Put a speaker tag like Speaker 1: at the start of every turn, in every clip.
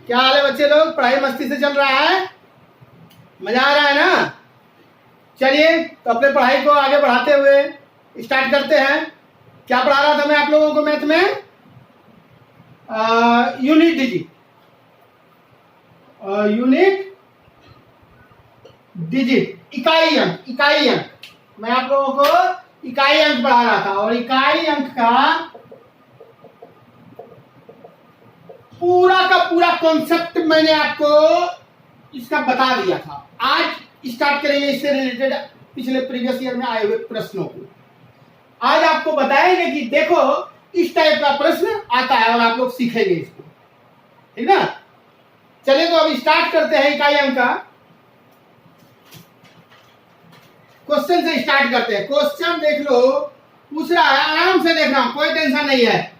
Speaker 1: क्या हाल है बच्चे लोग? पढ़ाई मस्ती से चल रहा है? मजा आ रहा है ना? चलिए तो अपने पढ़ाई को आगे बढ़ाते हुए स्टार्ट करते हैं। क्या पढ़ा रहा था मैं आप लोगों को मैथ में? यूनिट डिजिट, यूनिट डिजिट, इकाई अंक। इकाई अंक मैं आप लोगों को इकाई अंक पढ़ा रहा था, और इकाई अंक का पूरा कॉन्सेप्ट मैंने आपको इसका बता दिया था। आज स्टार्ट करेंगे इससे रिलेटेड पिछले प्रीवियस ईयर में आए हुए प्रश्नों को। आज आपको बताएंगे कि देखो इस टाइप का प्रश्न आता है और आप लोग सीखेंगे इसको, ठीक ना? चलिए तो अब स्टार्ट करते हैं इकाई अंक का। क्वेश्चन से स्टार्ट करते हैं। क्वेश्चन देख लो, पूछ रहा है, आराम से देखना, कोई टेंशन नहीं है।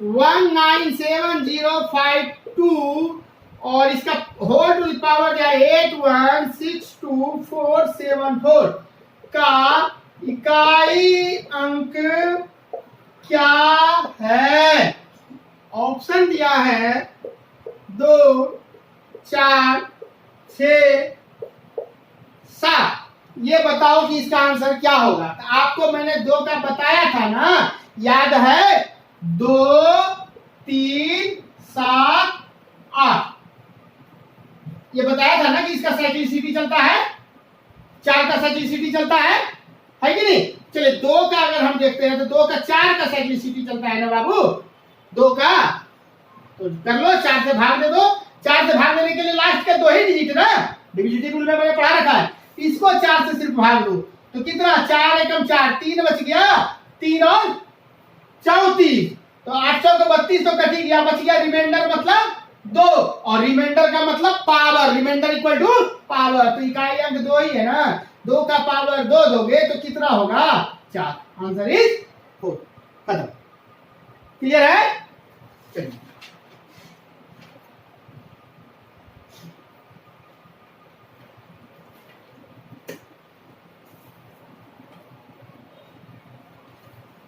Speaker 1: 197052 और इसका होल टू द पावर क्या है 81624474 का इकाई अंक क्या है? ऑप्शन दिया है 2, 4, 6, 7। ये बताओ कि इसका आंसर क्या होगा। तो आपको मैंने 2 का बताया था ना, याद है? 2, 3, 7, 8 ये बताया था ना कि इसका साइक्लिसिटी चलता है, 4 का साइक्लिसिटी चलता है कि नहीं? चलिए 2 का अगर हम देखते हैं तो 2 का 4 का साइक्लिसिटी चलता है ना बाबू? 2 का तो कर लो, 4 से भाग दे दो। 4 से भाग देने के लिए लास्ट के 2 ही डिजिट ना, डिविजिबिलिटी रूल में मैंने पढ़ा रखा है। इसको 4 से सिर्फ भाग दो तो कितना? 4 एकम 4, 3 बच गया, 3 और 34, तो 8 चौक 32 तो कट ही गया, बच गया रिमाइंडर मतलब 2, और रिमाइंडर का मतलब power, remainder equal to power. तो इकाई अंक 2 ही है ना, 2 का पावर 2 दोगे तो कितना होगा? 4। Answer is 4। खत्म। क्लियर है? चलिए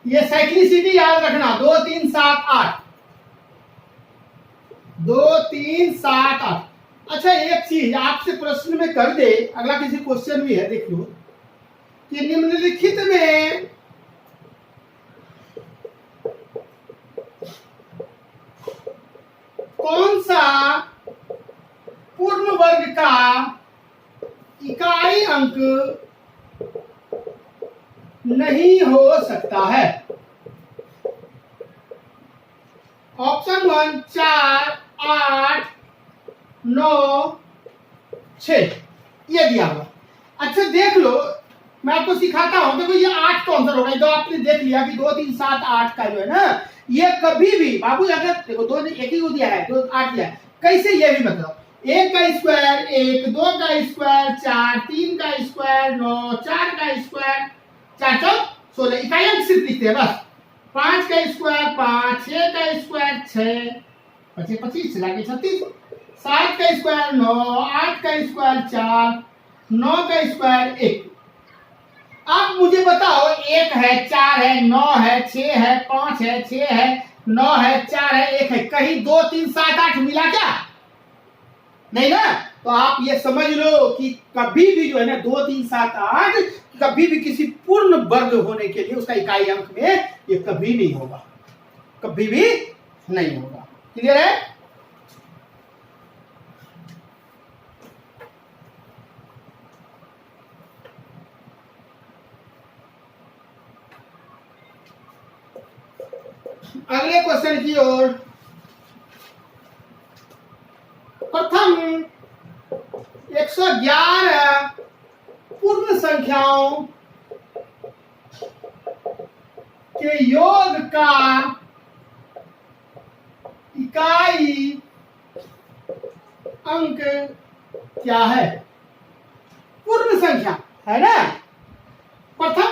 Speaker 1: ये साइक्लिसिटी याद रखना, 2, 3, 7, 8, 2, 3, 7, 8। अच्छा एक चीज आपसे प्रश्न में कर दे, अगला किसी क्वेश्चन भी है, देख लो कि निम्नलिखित में कौन सा पूर्ण वर्ग का इकाई अंक नहीं हो सकता है? ऑप्शन 1 4, 8, 9, 6 ये दिया हुआ। अच्छा देख लो, मैं आपको सिखाता हूं। देखो ये 8 का आंसर होगा। तो आपने देख लिया कि 2, 3, 7, 8 का जो है ना, ये कभी भी बाबू अगर देखो 2 एक ही को दिया है, 2, 8 दिया है, कैसे ये भी बताओ। 1 का स्क्वायर 1, 2 का स्क्वायर 4, 3 का स्क्वायर 9, 4 का स्क्वायर 4 चौक 16। इकाई अंक सिर्फ लिखते हैं बस। 5 का स्क्वायर 5, 6 का स्क्वायर 6, 25 25 लाके 36, 7 का स्क्वायर 9, 8 का स्क्वायर 4, 9 का स्क्वायर 1। अब मुझे बताओ 1 है, 4 है, 9 है, 6 है, 5 है, 6 है, 9 है, 4 है, 1 है, कहीं 2, 3, 7, 8 मिला क्या? नहीं ना? तो आप ये समझ लो कि कभी भी जो है ना 2, 3, 7, 8 कभी भी किसी पूर्ण वर्ग होने के लिए उसका इकाई अंक में ये कभी नहीं होगा, कभी भी नहीं होगा। क्लियर है? अगले क्वेश्चन की ओर। प्रथम 111 पूर्ण संख्याओं के योग का इकाई अंक क्या है? पूर्ण संख्या है ना। प्रथम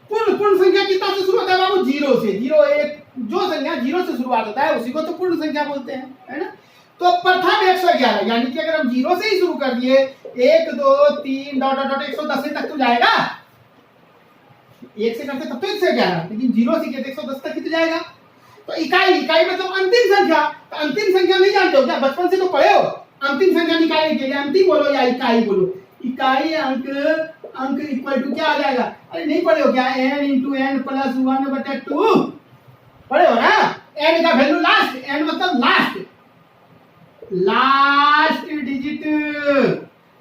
Speaker 1: पूर्ण संख्या कितना से शुरू होता है बाबू? 0 से। 0 1 जो संख्या 0 से शुरुआत होता है उसी को तो पूर्ण संख्या बोलते हैं, है ना? तो प्रथम 111 यानी कि अगर हम 0 से ही शुरू कर दिए 1 2 3 डॉट डॉट 110 तक तो जाएगा। 1 से करते तब तो 111, लेकिन 0 से कहते 110 तक ही तो जाएगा। तो इकाई मतलब अंतिम संख्या। तो अंतिम संख्या नहीं जानते दो क्या, बचपन से तो पढ़े हो। अंतिम संख्या निकालने के लिए अंतिम बोलो या इकाई बोलो, इकाई अंक अंक इक्वल टू क्या आ जाएगा, अरे नहीं पढ़े हो क्या, n इंटू एन प्लस 1/2 पढ़े हो ना। n का वैल्यू लास्ट, n मतलब लास्ट, लास्ट डिजिट,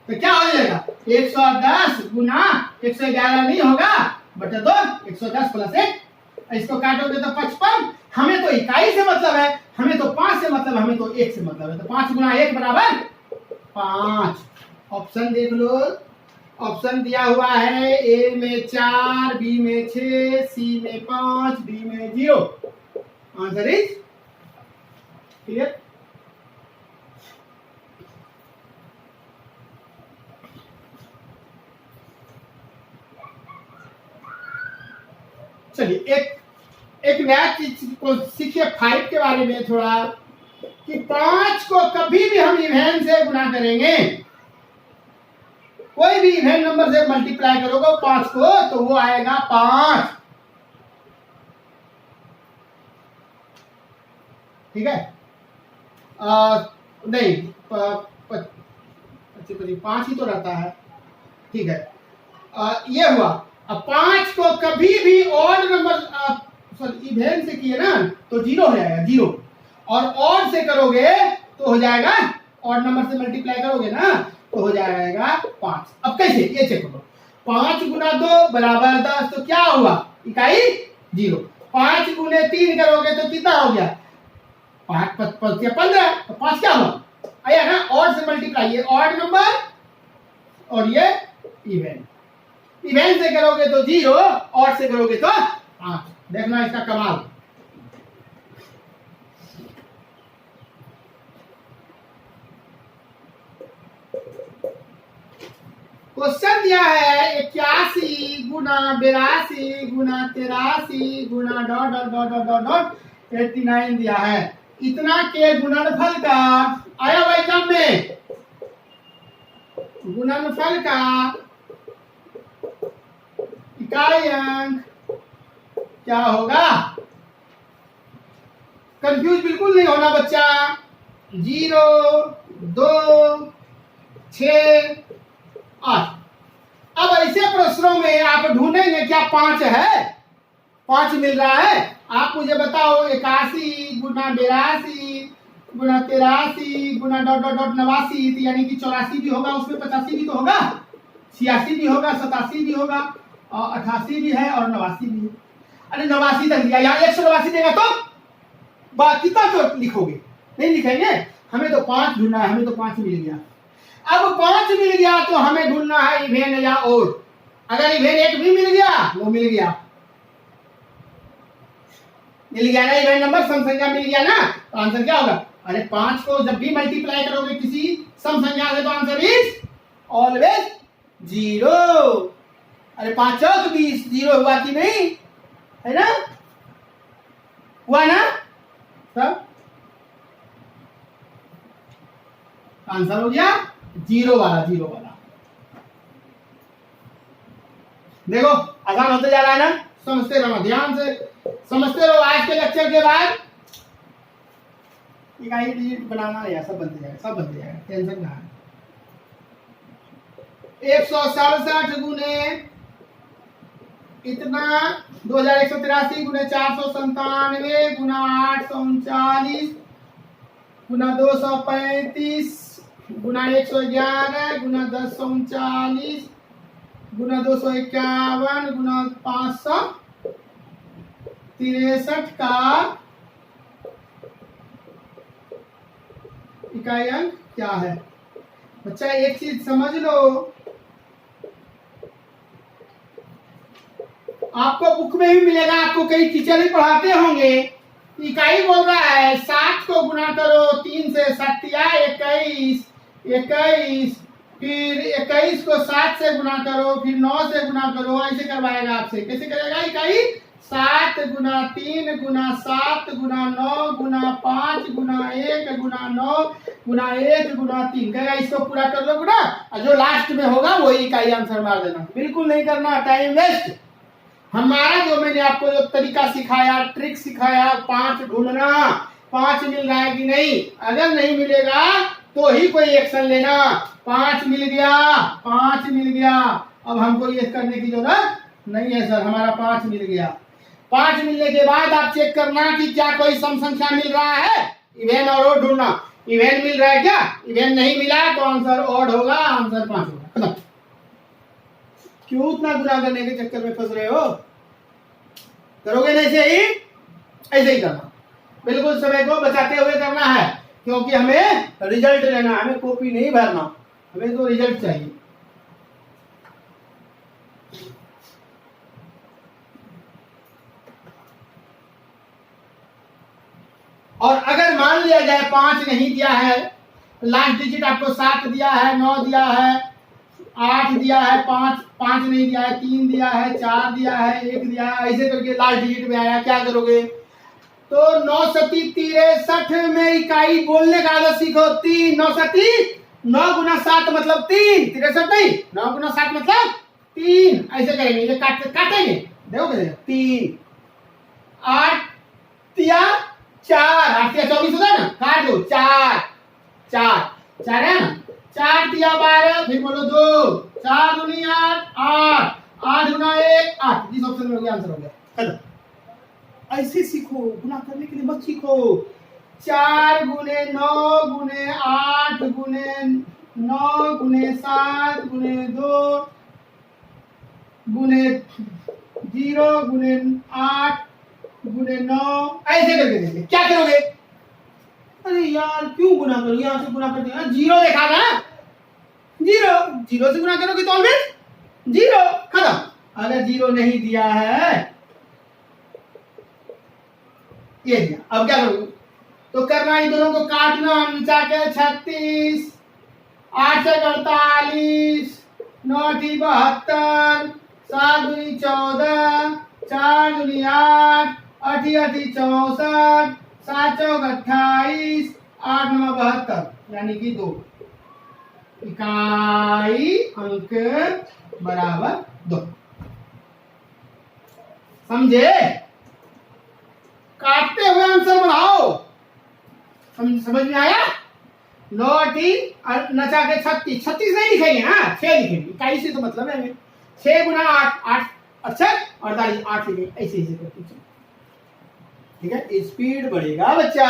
Speaker 1: तो क्या हो जाएगा 110 गुना 111 नहीं होगा बटा 2, 110 प्लस 1, इसको काटोगे तो 55। हमें तो इकाई से मतलब है, हमें तो 5 से मतलब, हमें तो 1 से मतलब है, तो 5 गुना 1 बराबर 5। ऑप्शन देख लो, ऑप्शन दिया हुआ है, ए में 4, बी में 6, सी में 5, डी में 0। Answer is clear. चलिए एक नया चीज को सीखिए 5 के बारे में थोड़ा, कि 5 को कभी भी हम इवेन से गुना करेंगे, कोई भी इवेन नंबर से मल्टीप्लाई करोगे 5 को तो वो आएगा 5, ठीक है। नहीं 5 ही तो रहता है, ठीक है। ये हुआ। अब 5 को कभी भी ऑड नंबर सॉरी इवेन से किए ना तो 0 हो जाएगा 0, और ऑड से करोगे तो हो जाएगा, ऑड नंबर से मल्टीप्लाई करोगे ना तो हो जाएगा 5। अब कैसे, ये चेक करो, 5 गुना 2 बराबर 10, तो क्या हुआ इकाई 0। 5 गुने 3 करोगे तो कितना हो गया 5 5 5 15, तो 5 क्या हुआ आया ना, ऑड से मल्टीप्लाई, ये ऑड नंबर और ये इवेन, इवेन से करोगे तो 0, ऑड से करोगे तो 5। देखना इसका कमाल। क्वेश्चन दिया है 81 गुना 82 गुना 83 गुना dot dot dot dot dot dot 89 दिया है, इतना के गुणनफल का आया भाई काम में, गुणनफल का इकाई अंक क्या होगा। कंफ्यूज बिल्कुल नहीं होना बच्चा, 0 2 6 8। अब ऐसे प्रश्नों में आप ढूंढेंगे क्या 5 है, 5 मिल रहा है, आप मुझे बताओ 81 गुना 82 गुना 83 गुना डॉट डॉट डॉट 89, यानी कि 84 भी होगा, उसमें 85 भी तो होगा, 86 भी होगा, 87 भी होगा, और 88 भी है और 89 भी है। अरे 89 तक दिया, यहाँ 189 देगा तो बाकी कितना तो लिखोगे, नहीं लिखेंगे, हमें तो 5 ढूंढना है, हमें तो 5 मिल गया। अब 5 मिल गया तो हमें ढूंढना है इवेन या ओड, अगर इवेन 1 भी मिल गया वो मिल गया ना, इवेन नंबर सम संख्या मिल गया ना, तो आंसर क्या होगा, अरे 5 को जब भी मल्टीप्लाई करोगे किसी सम संख्या से तो आंसर इज ऑलवेज 0। अरे 5 चौक 20, 0 हुआ कि नहीं, है ना, हुआ ना, तब आंसर हो गया 0 वाला, 0 वाला। देखो आसान होते जा रहा है ना, समझते रहो, ध्यान से समझते रहो। आज के लेक्चर के बाद इकाई डिजिट बनाना है, सब बनते जाएगा, सब बनते जाएगा, टेंशन ना है। 167 गुने इतना 2183 गुने 497 गुना 839 गुना 235 गुना 111 गुना 1039 गुना 251 गुना 563 का इकाई अंक क्या है। बच्चा एक चीज समझ लो, आपको बुक में भी मिलेगा, आपको कई टीचर ही पढ़ाते होंगे। इकाई बोल रहा है 7 को गुना करो 3 से, 7 या 21, 21, फिर 21 को 7 से गुना करो, फिर 9 से गुना करो, ऐसे करवाएगा आपसे। कैसे करेगा इकाई, 7 गुना 3 गुना 7 गुना 9 गुना 5 गुना 1 गुना 9 गुना 1 गुना 3 कहेगा, इसको पूरा कर लो गुना, और जो लास्ट में होगा वही इकाई आंसर मार देना। बिल्कुल नहीं करना टाइम वेस्ट। हमारा जो मैंने आपको जो तरीका सिखाया, ट्रिक सिखाया, 5 ढूंढना, 5 मिल रहा है कि नहीं। अगर नहीं मिलेगा तो ही कोई एक्शन लेना। 5 मिल गया, 5 मिल गया। अब हमको ये करने की जरूरत नहीं है सर, हमारा 5 मिल गया। 5 मिलने के बाद आप चेक करना कि क्या कोई सम संख्या मिल रहा है, इवेन और ओड ढूंढना। इवेन मिल रहा है क्या? इवेन नहीं मिला तो आंसर ओड होगा, आंसर 5 होगा। क्यों उतना गुना करने के चक्कर में फंस रहे हो? करोगे ना ऐसे ही, ऐसे ही करना, बिल्कुल समय को बचाते हुए करना है, क्योंकि हमें रिजल्ट लेना, हमें कॉपी नहीं भरना, हमें तो रिजल्ट चाहिए। और अगर मान लिया जाए 5 नहीं दिया है, लास्ट डिजिट आपको 7 दिया है, 9 दिया है, 8 दिया है, 5 नहीं दिया है, 3 दिया है, 4 दिया है, 1 दिया है, ऐसे करके लास्ट डिजिट में आया, क्या करोगे? तो 9 सती 63 में इकाई बोलने का आदत सीखो। 3 9 सती 9 गुना 7 मतलब 3, 63 नहीं, 9 गुना 7 मतलब 3, ऐसे करेंगे, ये काटेंगे, देखोगे 3 8 तिया 4, 8 तिया 24 होता है ना, काट दो 4 4 है ना, 4 तिया 12, फिर बोलो 2, 4 दूनी 8 8 8 गुना 1 8, इस ऑप्शन में हो गया, आंसर हो गया, खत्म। ऐसे सीखो, गुना करने के लिए मत सीखो। 4 गुने 9 गुने 8 गुने 9 गुने 7 गुने 2 गुने 0 गुने 8 गुने 9, ऐसे करके देंगे। क्या करोगे? अरे यार क्यों गुना करोगे, यहाँ से गुना कर दिया, 0 देखा ना, 0 से गुना करोगे तो ऑलवेज 0, खत्म। अगर 0 नहीं दिया है, ये दिया, अब क्या करोगे? तो करना इन दोनों को काटना, 36 8 से 48 9 72 7 दूनी 14 4 दूनी 8 8 8 64 7 चौक 28 8 9 72, यानी कि 2 इकाई अंक बराबर 2। समझे? काटते हुए आंसर बढ़ाओ। समझ में आया? 9 नचा के 36 नहीं लिखेंगे, हाँ 6 लिखेंगे, इकाई से तो मतलब है 6 गुना 8 अच्छा 48 8 लिखेंगे, ऐसे ऐसे करके, ठीक है, स्पीड बढ़ेगा बच्चा।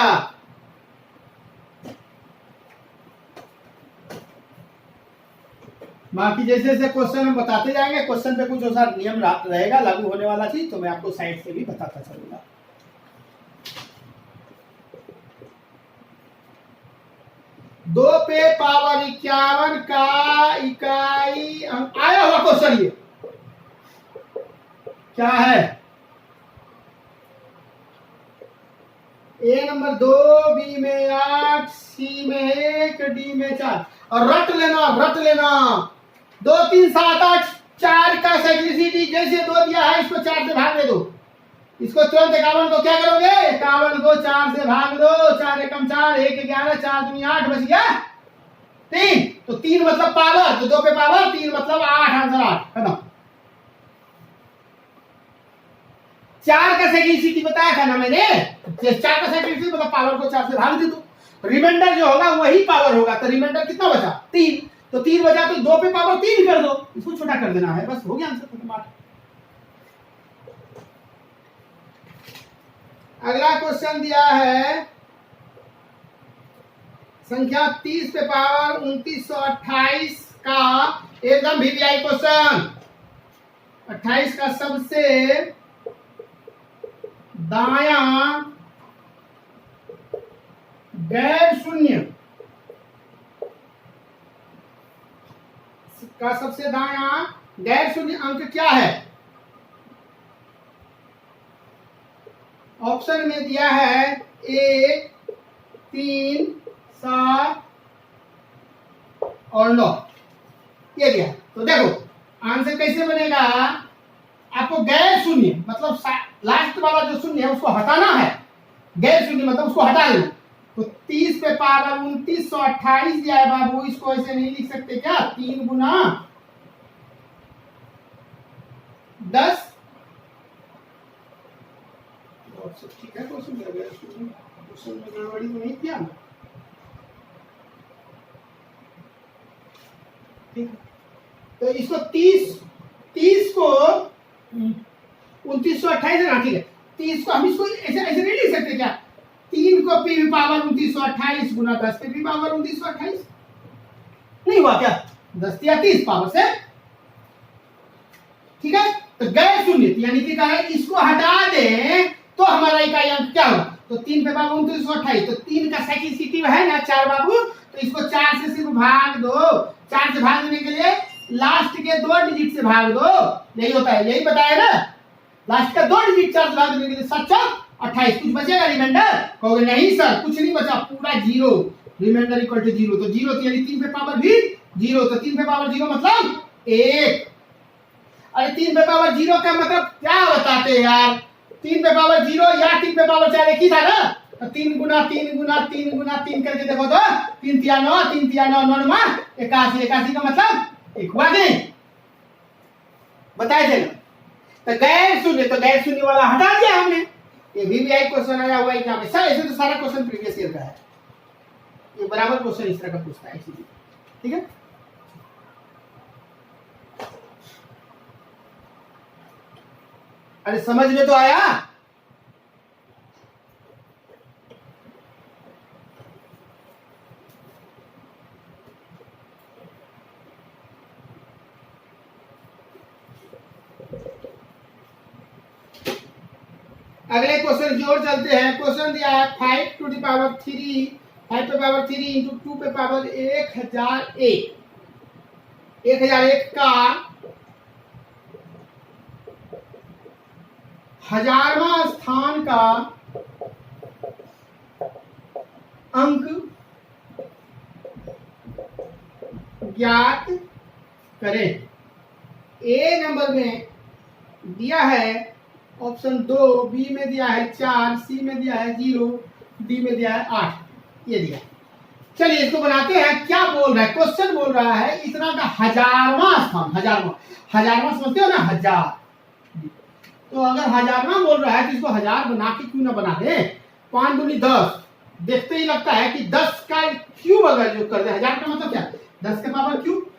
Speaker 1: बाकी जैसे जैसे क्वेश्चन हम बताते जाएंगे, क्वेश्चन पे कुछ ऐसा नियम रहेगा लागू होने वाला चीज, तो मैं आपको साइड से भी बताता चलूंगा। 2 पे पावर 51 का इकाई आया हुआ क्वेश्चन, ये क्या है? ए नंबर 2, बी में 8, सी में 1, डी में 4, और रट लेना 2 3 7 8 4 का साइक्लिसिटी, जैसे 2 दिया है इसको 4 से भाग दे दो, इसको तुरंत 51 को क्या करोगे? 51 को 4 से भाग दो, 4 एकम 4 1 11 4 दूनी 8, बच गया 3, तो 3 मतलब पावर, तो 2 पे पावर 3 मतलब 8, आंसर 8, खत्म। 4 का साइक्लिसिटी बताया था ना मैंने, 4 का साइक्लिसिटी मतलब पावर को 4 से भाग दे दो, रिमाइंडर जो होगा वही पावर होगा, तो रिमाइंडर कितना बचा? 3, तो 3 बचा तो 2 पे पावर 3 कर दो, इसको छोटा कर देना है, बस हो गया आंसर खत्म। अगला क्वेश्चन दिया है संख्या 30 पे पावर 2928 का एकदम वीवीआई क्वेश्चन। 28 का सबसे दायां गैर शून्य का सबसे दायां गैर शून्य अंक क्या है? ऑप्शन में दिया है 1 3 7 और 9, ये दिया। तो देखो आंसर कैसे बनेगा, आपको गैर शून्य मतलब लास्ट वाला जो शून्य है उसको हटाना है, गैर शून्य मतलब उसको हटा देना। तो 30 पे पावर 2928 दिया है बाबू, इसको ऐसे नहीं लिख सकते क्या? 3 गुना 10, ठीक है क्वेश्चन क्वेश्चन में गड़बड़ी तो नहीं किया ना? ठीक है, तो इसको 30 को 2928 है ना, ठीक है। 30 को हम इसको ऐसे ऐसे नहीं लिख सकते क्या? 3 को p की पावर 2928 गुना 10 की पावर 2928 नहीं हुआ क्या? 10 या 30 पावर से, ठीक है। तो गैर शून्य यानी कि कहा इसको हटा दें तो हमारा इकाई अंक क्या होगा? तो 3 पे पावर 2928, तो 3 का सेकिसिटिव है ना 4 बाबू, तो इसको 4 से सिर्फ भाग दो। 4 से भाग देने के लिए लास्ट के 2 डिजिट से भाग दो, यही होता है, यही बताया ना। लास्ट का 2 डिजिट 4 से भाग देने के लिए 7 4 28, कुछ बचेगा रिमाइंडर? कहोगे नहीं सर कुछ नहीं बचा, पूरा zero, remainder equal to zero. तो जीरो यानी 3 पे पावर भी जीरो, तो 3 पे पावर जीरो मतलब 1। अरे 3 पे पावर जीरो का मतलब क्या बताते हैं यार? 3 पे पावर जीरो या 3 पे पावर 4 एक ही था ना। तो 3 गुना 3 गुना 3 गुना 3 करके देखो तो 3 तिया 9, 3 तिया 9, 9 9 81, 81 का मतलब एक हुआ नहीं, बताए थे ना। तो गैर शून्य, तो गैर शून्य वाला हटा दिया हमने। ये VVI क्वेश्चन आया हुआ एग्जाम में सर, ऐसे तो सारा क्वेश्चन प्रीवियस ईयर का है, ये बराबर क्वेश्चन इस तरह का पूछता है इसीलिए, ठीक है। अरे समझ में तो आया? अगले क्वेश्चन की ओर चलते हैं। क्वेश्चन दिया है 5 टू द पावर 3, 5 पे पावर 3 इंटू 2 पे पावर 1001, 1001 का 1000वां स्थान का अंक ज्ञात करें। ए नंबर में दिया है ऑप्शन 2, बी में दिया है 4, सी में दिया है 0, डी में दिया है 8, ये दिया। चलिए इसको बनाते हैं। क्या बोल रहा है? क्वेश्चन बोल रहा है इतना का 1000वां स्थान, 1000वां समझते हो ना, 1000। तो अगर 1000वां बोल रहा है तो इसको 1000 बना के क्यों ना बना दे? 5 दूनी 10, देखते ही लगता है कि 10 का क्यूब अगर जो कर दे, 1000 का मतलब क्या? 10 के पावर क्यूब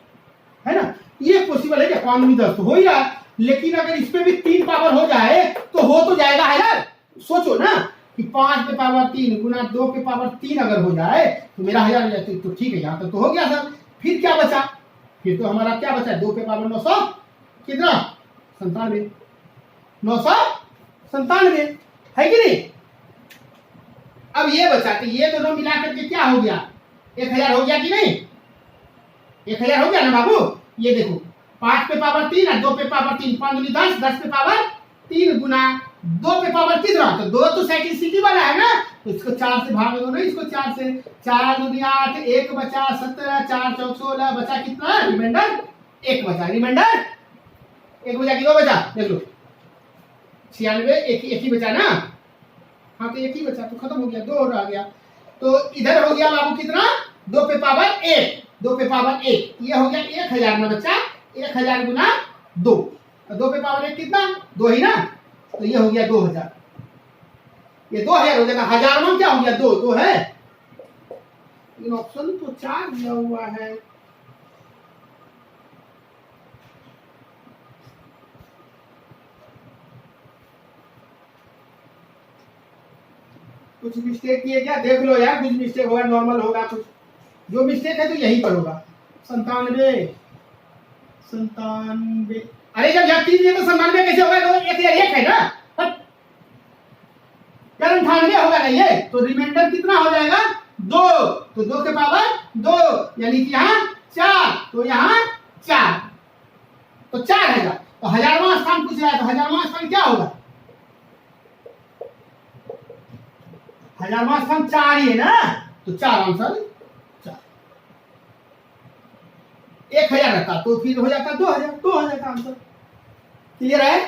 Speaker 1: है ना, ये पॉसिबल है क्या? 5 दूनी 10 तो हो ही रहा है, लेकिन अगर इस पे भी 3 पावर हो जाए तो हो तो जाएगा 1000। सोचो ना कि 5 पे पावर 3 गुना 2 पे पावर 3 अगर हो जाए तो मेरा 1000 हो जाए, तो ठीक है, यहाँ तक तो हो गया सर। फिर क्या बचा? फिर तो हमारा क्या बचा? 2 पे पावर 900 कितना? 97, 997 है कि नहीं? अब ये बचा कि ये दोनों मिला करके क्या हो गया? 1000 हो गया कि नहीं? 1000 हो गया ना बाबू। ये देखो 5 पे पावर 3 और 2 पे पावर 3, 5 दूनी 10, 10 पे पावर 3 गुना 2 पे पावर कितना? तो 2 तो सेकिसिटी वाला है ना, तो इसको 4 से भाग दो ना, इसको 4 से, 4 दूनी 8, 1 बचा 17, 4 चौक 16, बचा कितना? रिमाइंडर 1 बचा, रिमाइंडर 1 बचा कि 2 बचा? देख लो 96, एक ही बचा ना। हाँ तो एक ही बचा, तो खत्म हो गया, 2 रह गया। तो इधर हो गया बाबू कितना? 2 पे पावर 1, 2 पे पावर 1, ये हो गया 1000 में बच्चा, 1000 गुना 2, 2 पे पावर 1 कितना? 2 ही ना, तो ये हो गया 2000, ये 2000 हो जाएगा। 1000वां क्या हो गया? 2 है, लेकिन ऑप्शन तो 4 दिया हुआ है। कुछ मिस्टेक किए क्या? देख लो यार, कुछ मिस्टेक होगा, नॉर्मल होगा, कुछ जो मिस्टेक है तो यही पर होगा। 97, अरे जब यहाँ 3 तो 97 कैसे होगा? तो 1001 है ना, यार 98 होगा ना ये, तो रिमाइंडर कितना हो जाएगा? 2, तो 2 के पावर 2 यानी कि यहाँ 4, तो यहाँ 4, तो 4000। तो 1000वां स्थान पूछ रहा है, तो 1000वां स्थान क्या होगा? 1000वां स्थान 4 ही है ना, तो 4 आंसर 4। 1000 रहता तो फिर हो जाता 2000 का आंसर। क्लियर है?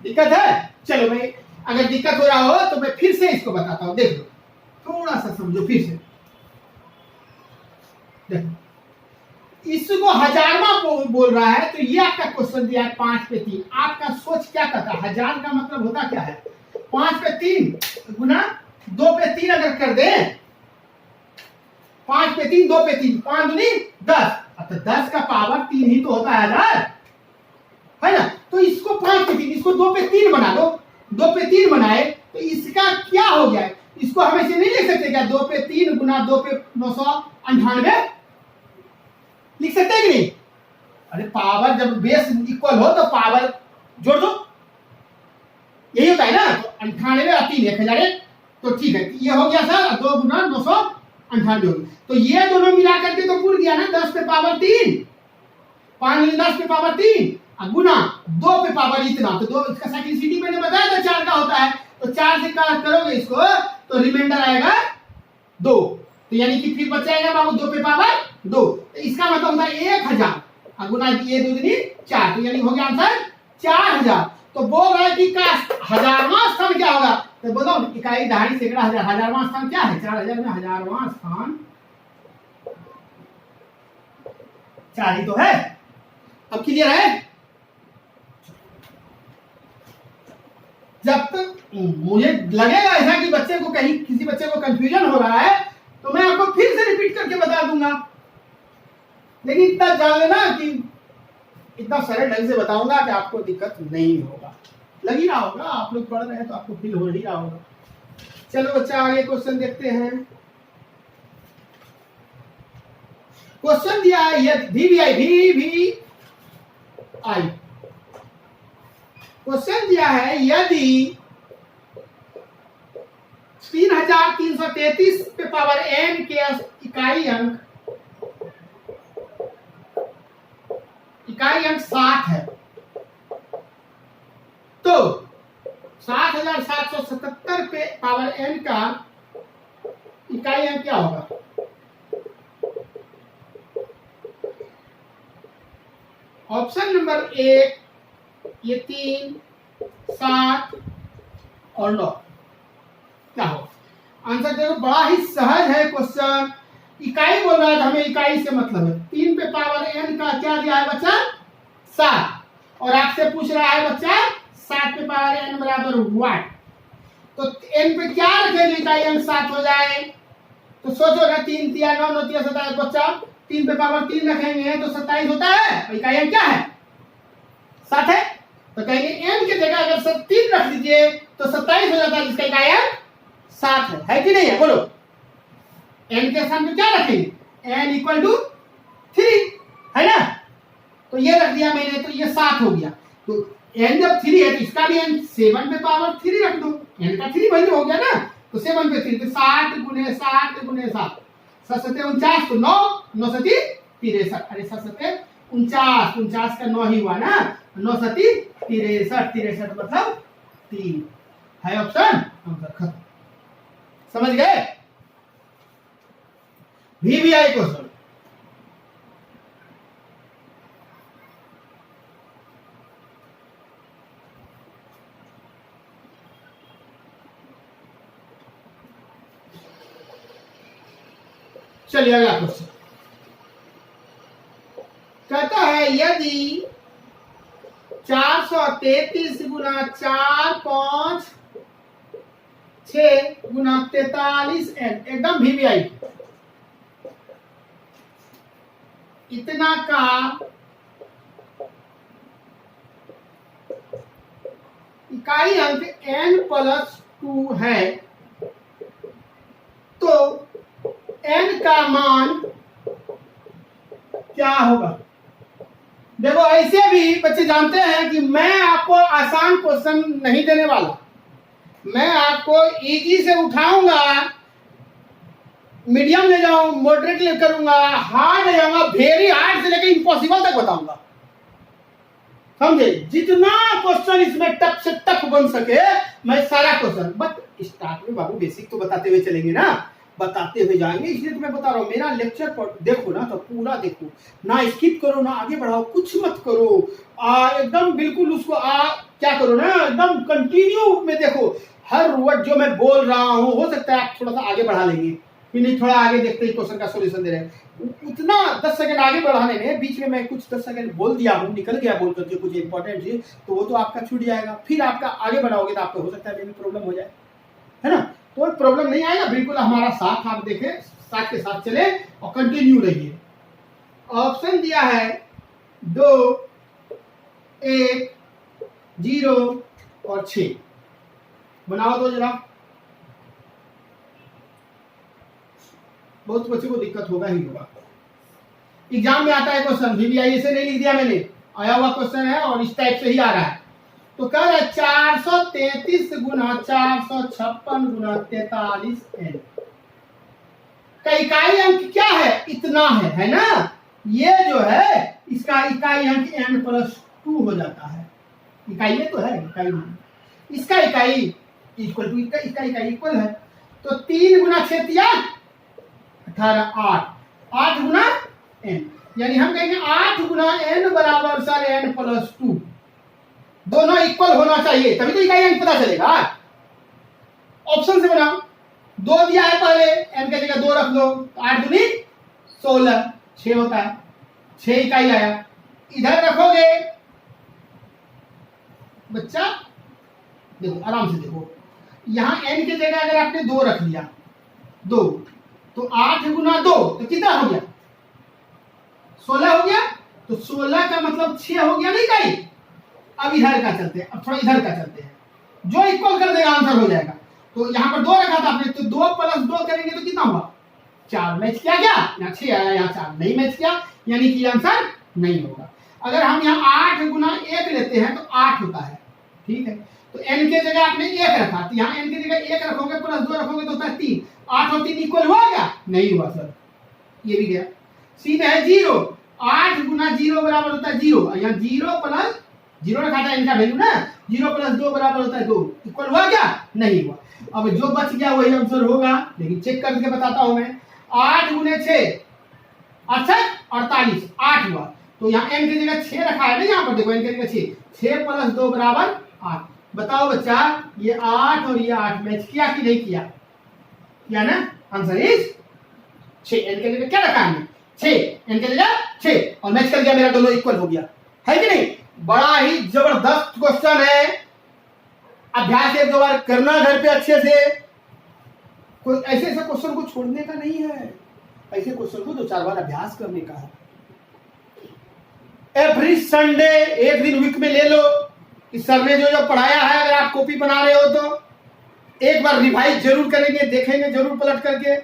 Speaker 1: दिक्कत है? चलो मैं, अगर दिक्कत हो रहा हो तो मैं फिर से इसको बताता हूं, देख लो, थोड़ा सा समझो फिर से। देखो इसको 1000वां बोल रहा है, तो ये आपका क्वेश्चन दिया है 5 पे 3। आपका सोच क्या करता है? 1000 का मतलब होता क्या है? 5 पे 3 गुना 2 पे 3 अगर कर दे, 5 पे 3 2 पे 3, 5 दूनी 10। अब तो 10 का पावर 3 ही तो होता है हजार, है ना। तो इसको 5 पे 3, इसको 2 पे 3 बना दो। 2 पे 3 बनाए तो इसका क्या हो गया, इसको हम ऐसे नहीं लिख सकते क्या, 2 पे 3 गुना 2 पे 998 लिख सकते हैं कि नहीं। अरे पावर जब बेस इक्वल हो तो पावर जोड़ दो, यही होता है ना। तो 98 और 3 1001, तो ठीक है, ये हो गया सर 2 गुना 998 हो गया। तो ये दोनों मिला करके तो पूर गया ना 10 पे पावर 3, 5 10 पे पावर 3 गुना 2 पे पावर इतना। तो 2 इसका साइक्लिसिटी मैंने बताया था 4 का होता है, तो 4 से काट करोगे इसको तो रिमाइंडर आएगा 2। तो यानी कि फिर बच जाएगा बाबू 2 पे पावर 2। तो इसका मतलब होता है 1000 गुना ये 2 दूनी 4, तो यानी हो गया आंसर 4000। तो बोल रहा है कि का हजारवां स्थान क्या होगा, तो बोलो इकाई दहाई सैकड़ा हजार, हजारवां स्थान क्या है, 4000 में हजारवां स्थान 4 ही तो है। अब क्लियर है। जब तक मुझे लगेगा ऐसा कि बच्चे को कहीं किसी बच्चे को कंफ्यूजन हो रहा है तो मैं आपको फिर से रिपीट करके बता दूंगा, लेकिन इतना जान लेना कि इतना सरल ढंग से बताऊंगा कि आपको दिक्कत नहीं होगा। लग ही रहा होगा, आप लोग पढ़ रहे हैं तो आपको फील हो ही रहा होगा। चलो बच्चा आगे क्वेश्चन देखते हैं। क्वेश्चन दिया है यदि वी आई क्वेश्चन दिया है यदि 3333 पे पावर n के इकाई अंक 60 है, तो 7777 पे पावर n का इकाई अंक क्या होगा। ऑप्शन नंबर 1 ये 3 7 और 9 क्या हो आंसर। देखो बड़ा ही सहज है क्वेश्चन। इकाई बोल रहा है तो हमें इकाई से मतलब है। 3 पे पावर n का क्या दिया है बच्चा 7, और आपसे पूछ रहा है बच्चा 7 पे पावर n बराबर वाट। तो n पे क्या रखेंगे इकाई अंक 7 हो जाए, तो सोचो ना 3 3 9 9 3 27 बच्चा 3 पे पावर 3 रखेंगे तो 27 होता है। इकाई अंक क्या है 7 है, तो कहेंगे n की जगह अगर 3 रख दीजिए तो 27 हो जाता है, जिसका इकाई अंक 7 है कि नहीं है। बोलो n के स्थान पे क्या रखेंगे n इक्वल टू 3 है ना, तो ये रख दिया मैंने, तो ये 7 हो गया। तो n जब 3 है तो इसका भी n 7 पे पावर 3 रख दो, n का 3 वही हो गया ना, तो 7 पे 3 तो 7 गुने 7 गुने 7 7 7 49, तो 9 9 7 63। अरे 7 7 49 49 का 9 ही हुआ ना, 9 7 63 63 मतलब 3 है ऑप्शन आंसर खत्म। समझ गए। VBI क्वेश्चन चलिए अगला क्वेश्चन कहता है यदि 433 गुना 4 5 6 गुना 43 n एकदम VBI इतना का इकाई अंक n प्लस 2 है, तो n का मान क्या होगा। देखो ऐसे भी बच्चे जानते हैं कि मैं आपको आसान क्वेश्चन नहीं देने वाला, मैं आपको इजी से उठाऊंगा, मीडियम ले जाऊं, मॉडरेट ले करूंगा, हार्ड ले जाऊंगा, वेरी हार्ड से लेकर इम्पॉसिबल तक बताऊंगा। समझे, जितना क्वेश्चन इसमें टफ से टफ बन सके मैं सारा क्वेश्चन, बट स्टार्ट में बाबू बेसिक तो बताते हुए चलेंगे ना, बताते हुए जाएंगे। इसलिए तो मैं बता रहा हूं मेरा लेक्चर देखो ना तो पूरा देखो, ना स्किप करो ना आगे बढ़ाओ, कुछ मत करो, एकदम बिल्कुल उसको क्या करो ना, एकदम कंटिन्यू में देखो हर वर्ड जो मैं बोल रहा हूं। हो सकता है आप थोड़ा सा आगे बढ़ा लेंगे, फिर नहीं थोड़ा आगे देखते ही क्वेश्चन का सॉल्यूशन दे रहे हैं। उतना 10 सेकंड आगे बढ़ाने में बीच में मैं कुछ 10 सेकंड बोल दिया हूँ, निकल गया बोल करके कुछ इंपॉर्टेंट चीज, तो वो तो आपका छूट जाएगा। फिर आपका आगे बढ़ाओगे तो आपको हो सकता है प्रॉब्लम हो जाए, है ना। तो प्रॉब्लम नहीं आएगा, बिल्कुल हमारा साथ आप देखें, साथ के साथ चले और कंटिन्यू रहिए। ऑप्शन दिया है 2, 1, 0 और 6। बनाओ तो जरा, बहुत बच्चों को दिक्कत होगा ही होगा। एग्जाम में आता है क्वेश्चन, VVIA से नहीं लिख दिया मैंने, आया हुआ क्वेश्चन है और इस टाइप से ही आ रहा है। तो कह रहा है 433 गुना 456 गुना 43n का इकाई अंक क्या है, इतना है ना। ये जो है इसका इकाई अंक n+2 हो जाता है। इकाई ये तो है, इकाई नहीं। इसका इकाई इक्वल टू इसका इकाई इक्वल है। तो 3 गुना 6 18, 8 गुना n, यानी हम कहेंगे 8 गुना n बराबर सर n+2। दोनों इक्वल होना चाहिए तभी तो इकाई अंक पता चलेगा। ऑप्शन से बनाओ, 2 दिया है पहले, n की जगह 2 रख दो, 8 दूनी 16, 6 होता है, 6 इकाई आया। इधर रखोगे बच्चा, देखो आराम से देखो, यहां n की जगह अगर आपने 2 रख लिया, 2, तो 8 गुना 2 तो कितना हो गया, 16 हो गया। तो 16 का मतलब 6 हो गया नहीं इकाई। अब इधर का चलते हैं, अब थोड़ा इधर का चलते हैं, जो इक्वल कर देगा आंसर हो जाएगा। तो यहाँ पर 2 रखा था आपने, तो 2 + 2 करेंगे तो कितना हुआ, 4। मैच किया क्या, यहाँ 6 आया, यहाँ 4 नहीं मैच किया, यानी कि आंसर नहीं होगा। अगर हम यहाँ 8 गुना 1 लेते हैं तो 8 होता है, ठीक है। तो n के जगह आपने 1 रखा, तो यहाँ n की जगह 1 रखोगे + 2 रखोगे तो होता है 3। 8 और 3 इक्वल हुआ क्या, नहीं हुआ सर, ये भी गया। सी में है 0, 8 गुना 0 बराबर होता है 0, यहाँ 0 + 0 रखा था इनका वैल्यू ना, 0 + 2 बराबर होता है 2। इक्वल हुआ क्या, नहीं हुआ। अब जो बच गया वही आंसर होगा, लेकिन चेक करके बताता हूं मैं। 8 गुने 6 48, 8 हुआ। तो यहाँ n की जगह 6 रखा है ना, यहाँ पर देखो n की जगह 6 + 2 बराबर 8। बताओ बच्चा, ये 8 और ये 8 मैच किया कि नहीं किया, किया ना, आंसर इज 6। n की जगह क्या रखा है, 6, n की जगह 6 और मैच कर गया, मेरा दोनों इक्वल हो गया, है कि नहीं। बड़ा ही जबरदस्त क्वेश्चन है, अभ्यास 1-2 बार करना घर पे अच्छे से। कोई ऐसे क्वेश्चन को छोड़ने का नहीं है, ऐसे क्वेश्चन को 2-4 बार अभ्यास करने का है। एवरी संडे एक दिन वीक में ले लो, इस सर ने जो पढ़ाया है, अगर आप कॉपी बना रहे हो तो एक बार रिवाइज जरूर करेंगे, देखेंगे जरूर पलट करके।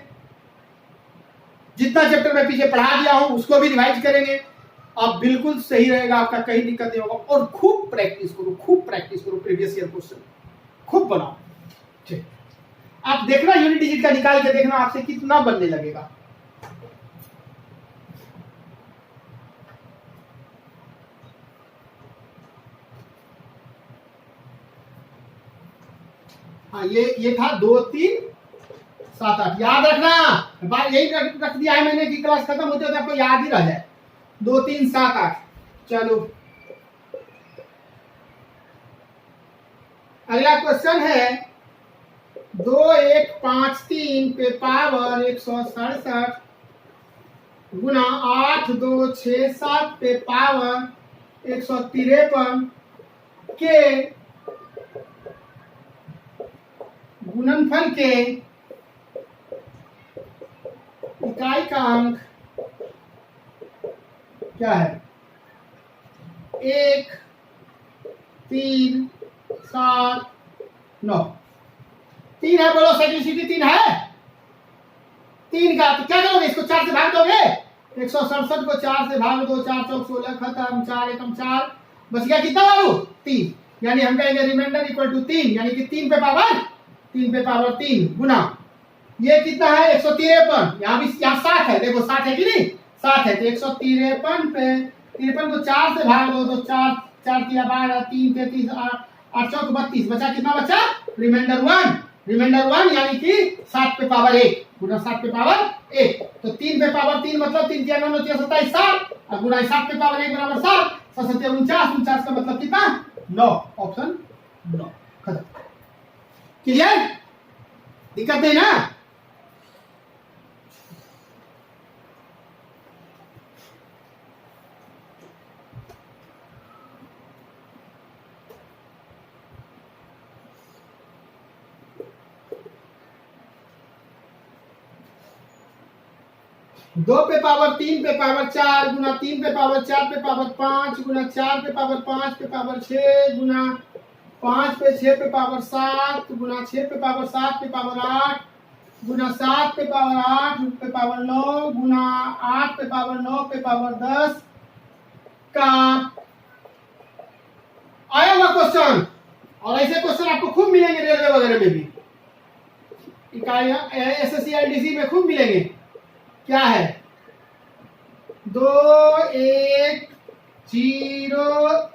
Speaker 1: जितना चैप्टर मैं पीछे पढ़ा दिया हूं उसको भी रिवाइज करेंगे, आप बिल्कुल सही रहेगा, आपका कहीं दिक्कत नहीं होगा। और खूब प्रैक्टिस करो, खूब प्रैक्टिस करो, प्रीवियस ईयर क्वेश्चन खूब बनाओ, ठीक। आप देखना, यूनिट डिजिट का निकाल के देखना आपसे कितना बनने लगेगा। हाँ, ये था 2, 3, 7, 8, याद रखना, बात यही रख दिया है मैंने कि क्लास खत्म होते होते आपको याद ही रह जाए। 2, 3, 7, 8। चलो अगला क्वेश्चन है 2, 1, 5, 3 पे पावर 167 गुना 8, 2, 6, 7 पे पावर 153 के गुणनफल के इकाई का अंक क्या है। 1, 3, 7, 9। 3 है, बोलो सेकंड 3 है। 3 का तो क्या करोगे, इसको 4 से भाग दोगे, 167 को 4 से भाग दो, 4 चौक 16 खत्म, 4 एकम 4, बच गया कितना बाबू 3। यानी हम कहेंगे रिमाइंडर इक्वल टू 3, यानी कि 3 पे पावर 3 गुना ये कितना है 153। यहाँ भी यहाँ 7 है, देखो 7 है कि नहीं, 7 है। तो 153 पे 53 को 4 से भाग दो, तो 4 4 3 12 3 33 8 चौक 32, बचा कितना बचा, रिमाइंडर 1 यानी कि 7 पे पावर 1 गुना 7 पे पावर 1। तो 3 पे पावर 3 मतलब 3 3 9 9 27 7 और गुना 7 पे पावर 1 बराबर 7, 7 7 49 का मतलब कितना 9, ऑप्शन 9 खत्म। क्लियर, दिक्कत नहीं ना। 2 पे पावर 3 पे पावर 4 गुना 3 पे पावर 4 पे पावर 5 गुना 4 पे पावर 5 पे पावर 6 गुना 5 पे 6 पे पावर 7 गुना 6 पे पावर 7 पे पावर 8 गुना 7 पे पावर 8 पे पावर 9 गुना 8 पे पावर 9 पे पावर 10 का आया हुआ क्वेश्चन। और ऐसे क्वेश्चन आपको खूब मिलेंगे रेलवे वगैरह में भी, इकाइयां SSC में खूब मिलेंगे। क्या है 2 1 0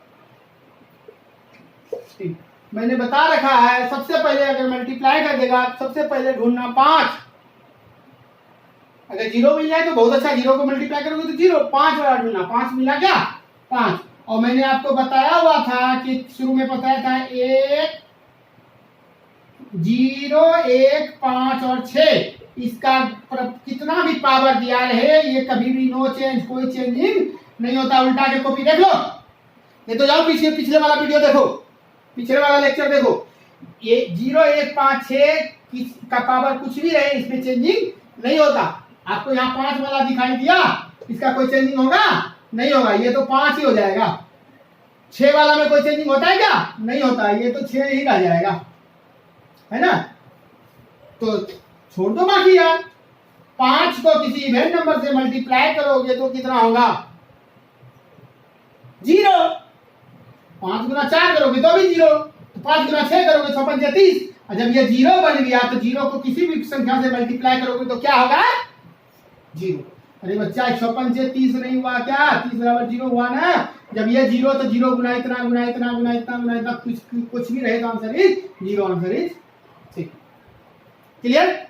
Speaker 1: मैंने बता रखा है। सबसे पहले अगर मल्टीप्लाई कर देगा सबसे पहले ढूंढना 5। अगर 0 मिल जाए तो बहुत अच्छा, 0 को मल्टीप्लाई करोगे तो 0, 5 वाला ढूंढना। 5 मिला क्या 5। और मैंने आपको बताया हुआ था कि शुरू में बताया था 1 0 1 5 और 6 इसका कितना भी पावर दिया रहे ये कभी भी नो चेंज, कोई चेंजिंग नहीं होता। उल्टा के कॉपी देख लो, ये तो जाओ पीछे पिछले वाला वीडियो देखो, पिछले वाला लेक्चर देखो। ये 0 1 5 6 का पावर कुछ भी रहे इसमें चेंजिंग नहीं होता। आपको यहाँ 5 वाला दिखाई दिया, इसका कोई चेंजिंग होगा नहीं होगा, ये तो 5 ही हो जाएगा। 6 वाला में कोई चेंजिंग होता है क्या, नहीं होता, ये तो 6 ही रह जाएगा, है ना। तो छोड़ दो बाकी यार। 5 को किसी इवेंट नंबर से मल्टीप्लाई करोगे तो कितना होगा 0। 5 गुना 4 करोगे तो भी 0, तो 5 गुना 6 करोगे 6 5 30। और जब ये 0 बन गया तो 0 को किसी भी संख्या से मल्टीप्लाई करोगे तो क्या होगा 0। अरे बच्चा 6 5 30 नहीं हुआ क्या, 30 बराबर 0 हुआ ना। जब ये 0 तो 0 गुना इतना गुना इतना गुना इतना गुना इतना कुछ भी रहे तो answer is 0, answer is 6। Clear.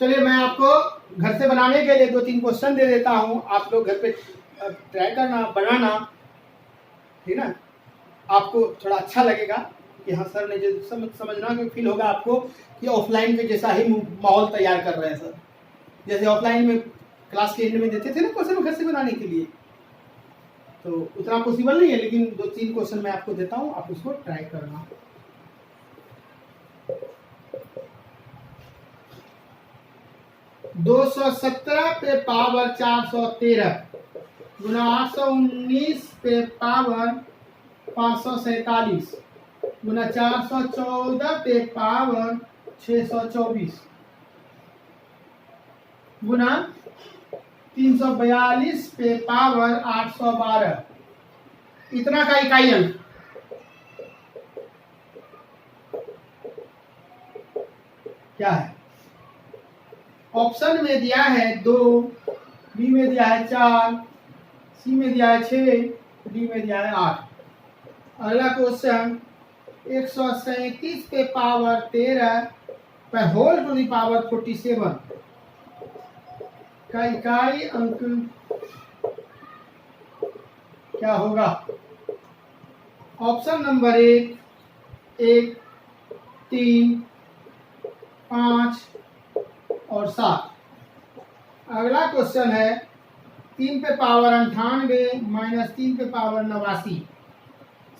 Speaker 1: चलिए मैं आपको घर से बनाने के लिए 2-3 क्वेश्चन दे देता हूं, आप लोग घर पे ट्राई करना, बनाना, ठीक ना। आपको थोड़ा अच्छा लगेगा कि हाँ सर ने जो समझना कि फील होगा आपको कि ऑफलाइन के जैसा ही माहौल तैयार कर रहे हैं सर। जैसे ऑफलाइन में क्लास के एंड में देते थे ना क्वेश्चन घर से बनाने के लिए, तो उतना पॉसिबल नहीं है, लेकिन 2-3 क्वेश्चन मैं आपको देता हूँ, आप उसको ट्राई करना। 217 पे पावर 413 गुना 819 पे पावर 547 गुना 414 पे पावर 624 गुना 342 पे पावर 812, इतना का इकाई अंक क्या है। ऑप्शन में दिया है 2, बी में दिया है 4, सी में दिया है 6, डी में दिया है 8। अगला क्वेश्चन 137 पे पावर 13 पे होल टू दी पावर 47 का इकाई अंक क्या होगा। ऑप्शन नंबर 1 1 3 5 और 7। अगला क्वेश्चन है 3 पे पावर 98 माइनस 3 पे पावर 89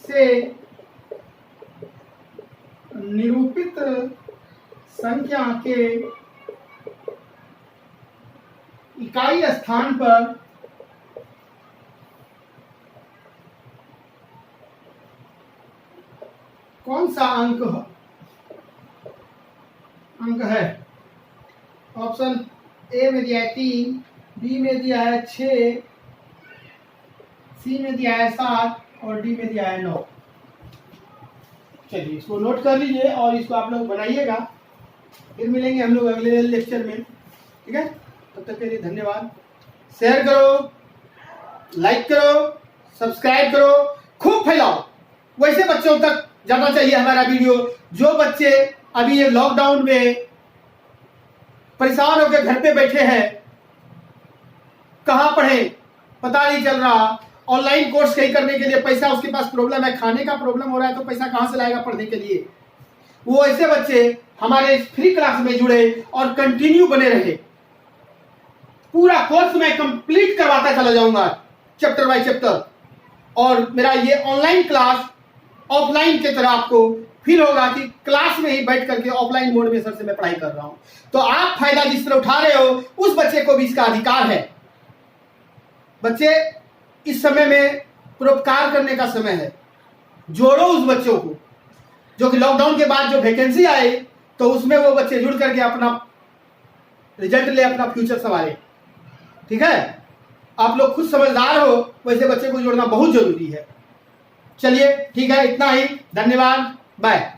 Speaker 1: से निरूपित संख्या के इकाई स्थान पर कौन सा अंक है। ऑप्शन ए में दिया है 3, बी में दिया है 6, सी में दिया है 7 और डी में दिया है 9। चलिए इसको नोट कर लीजिए और इसको आप लोग बनाइएगा। फिर मिलेंगे हम लोग अगले लेक्चर में, ठीक है। तब तक के लिए धन्यवाद। शेयर करो, लाइक करो, सब्सक्राइब करो, खूब फैलाओ। वैसे बच्चों तक जाना चाहिए हमारा वीडियो जो बच्चे अभी ये लॉकडाउन में परेशान होकर घर पे बैठे हैं, कहाँ पढ़े पता नहीं चल रहा। ऑनलाइन कोर्स कहीं करने के लिए पैसा उसके पास प्रॉब्लम है, खाने का प्रॉब्लम हो रहा है तो पैसा कहाँ से लाएगा पढ़ने के लिए। वो ऐसे बच्चे हमारे इस फ्री क्लास में जुड़े और कंटिन्यू बने रहे। पूरा कोर्स मैं कंप्लीट करवाता चला जाऊंगा चैप्टर बाय चैप्टर, और मेरा ये ऑनलाइन क्लास ऑफलाइन की तरह आपको फील होगा कि क्लास में ही बैठ करके ऑफलाइन मोड में सर से मैं पढ़ाई कर रहा हूं। तो आप फायदा जिस तरह उठा रहे हो, उस बच्चे को भी इसका अधिकार है। बच्चे, इस समय में परोपकार करने का समय है। जोड़ो उस बच्चों को, जो कि लॉकडाउन के बाद जो वैकेंसी आए तो उसमें वो बच्चे जुड़ करके अपना रिजल्ट ले, अपना फ्यूचर संभाले। ठीक है, आप लोग खुद समझदार हो, वैसे बच्चे को जोड़ना बहुत जरूरी है। चलिए ठीक है, इतना ही, धन्यवाद, बाय।